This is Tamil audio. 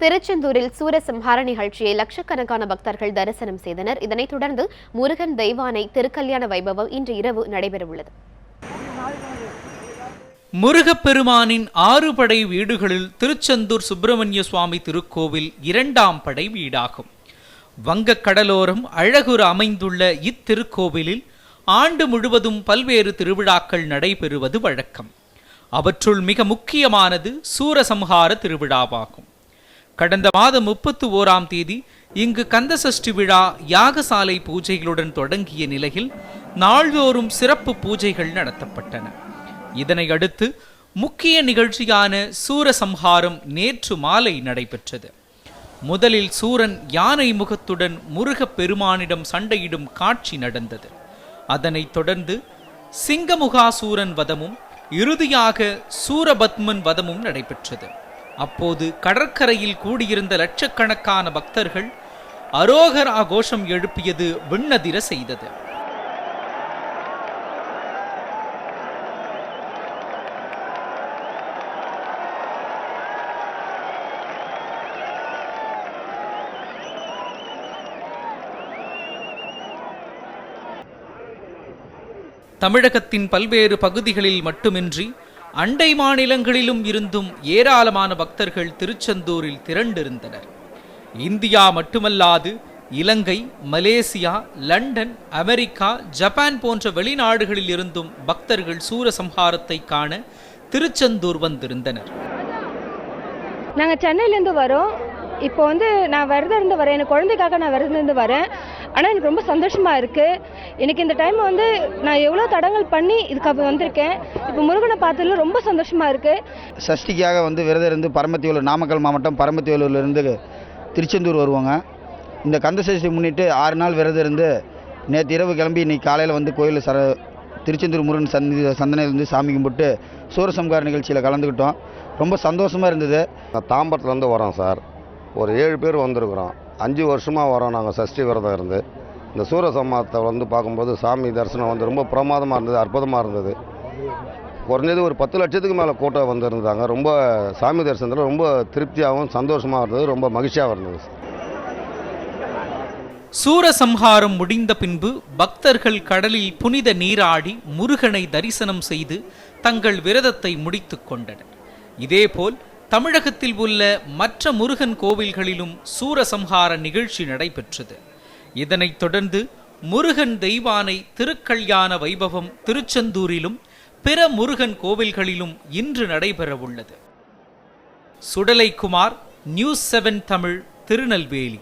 திருச்செந்தூரில் சூரசம்ஹார நிகழ்ச்சியை லட்சக்கணக்கான பக்தர்கள் தரிசனம் செய்தனர். இதனைத் தொடர்ந்து முருகன் தெய்வானை திருக்கல்யாண வைபவம் இன்று இரவு நடைபெறவுள்ளது. முருகப்பெருமானின் 6 படை வீடுகளில் திருச்செந்தூர் சுப்பிரமணிய சுவாமி திருக்கோவில் 2ஆம் படை வீடாகும். வங்கக் கடலோரம் அழகுற அமைந்துள்ள இத்திருக்கோவிலில் ஆண்டு முழுவதும் பல்வேறு திருவிழாக்கள் நடைபெறுவது வழக்கம். அவற்றுள் மிக முக்கியமானது சூரசம்ஹார திருவிழாவாகும். கடந்த மாதம் 31ஆம் தேதி இங்கு கந்தசஷ்டி விழா யாகசாலை பூஜைகளுடன் தொடங்கிய நிலையில் நாள்தோறும் சிறப்பு பூஜைகள் நடத்தப்பட்டன. இதனை அடுத்து முக்கிய நிகழ்ச்சியான சூரசம்ஹாரம் நேற்று மாலை நடைபெற்றது. முதலில் சூரன் யானை முகத்துடன் முருகப் பெருமானிடம் சண்டையிடும் காட்சி நடந்தது. அதனைத் தொடர்ந்து சிங்கமுகாசூரன் வதமும் இறுதியாக சூரபத்மன் வதமும் நடைபெற்றது. அப்போது கடற்கரையில் கூடியிருந்த லட்சக்கணக்கான பக்தர்கள் அரோகரா கோஷம் எழுப்பியது விண்ணதிர செய்தது. தமிழகத்தின் பல்வேறு பகுதிகளில் மட்டுமின்றி அண்டை மாநிலங்களிலும் இருந்தும் ஏராளமான பக்தர்கள் திருச்செந்தூரில் திரண்டிருந்தனர். இந்தியா மட்டுமல்லாது இலங்கை, மலேசியா, லண்டன், அமெரிக்கா, ஜப்பான் போன்ற வெளிநாடுகளில் இருந்தும் பக்தர்கள் சூரசம்ஹாரத்தை காண திருச்செந்தூர் வந்திருந்தனர். நாங்கள் சென்னையிலேருந்து வரோம். இப்போ நான் விரதம் இருந்து வரேன். எனக்கு குழந்தைக்காக நான் விரதம் இருந்து வரேன். ஆனால் எனக்கு ரொம்ப சந்தோஷமாக இருக்குது. எனக்கு இந்த டைம் நான் எவ்வளோ தடங்கள் பண்ணி இதுக்கு வந்திருக்கேன். இப்போ முருகனை பார்த்ததுல ரொம்ப சந்தோஷமாக இருக்குது. சஷ்டிக்காக விரதம் இருந்து பரமத்திவேலூர், நாமக்கல் மாவட்டம் பரமத்திவேலூர்லேருந்து திருச்செந்தூர் வருவாங்க. இந்த கந்த சஷ்டி முன்னிட்டு 6 நாள் விரதம் இருந்து நேற்று இரவு கிளம்பி இன்னைக்கு காலையில் கோயில் திருச்செந்தூர் முருகன் சந்தனையிலேருந்து சாமி கும்பிட்டு சூரசம்ஹார நிகழ்ச்சியில் கலந்துக்கிட்டோம். ரொம்ப சந்தோஷமாக இருந்தது. தாம்பரத்துலேருந்து வரோம் சார். ஒரு 7 பேர் வந்திருக்கிறோம். 5 வருஷமாக வரோம் நாங்கள் சஷ்டி விரதம் இருந்து. இந்த சூரசம்ஹாரத்தை பார்க்கும்போது சாமி தரிசனம் ரொம்ப பிரமாதமாக இருந்தது, அற்புதமாக இருந்தது. குறைஞ்சது ஒரு 10 லட்சத்துக்கு மேலே கூட்டம் வந்திருந்தாங்க. ரொம்ப சாமி தரிசனத்தில் ரொம்ப திருப்தியாகவும் சந்தோஷமாக இருந்தது, ரொம்ப மகிழ்ச்சியாக இருந்தது. சூரசம்ஹாரம் முடிந்த பின்பு பக்தர்கள் கடலில் புனித நீராடி முருகனை தரிசனம் செய்து தங்கள் விரதத்தை முடித்துக் கொண்டனர். இதேபோல் தமிழகத்தில் உள்ள மற்ற முருகன் கோவில்களிலும் சூரசம்ஹார நிகழ்ச்சி நடைபெற்றது. இதனைத் தொடர்ந்து முருகன் தெய்வானை திருக்கல்யாண வைபவம் திருச்செந்தூரிலும் பிற முருகன் கோவில்களிலும் இன்று நடைபெறவுள்ளது. சுடலை குமார், நியூஸ் 7 தமிழ், திருநெல்வேலி.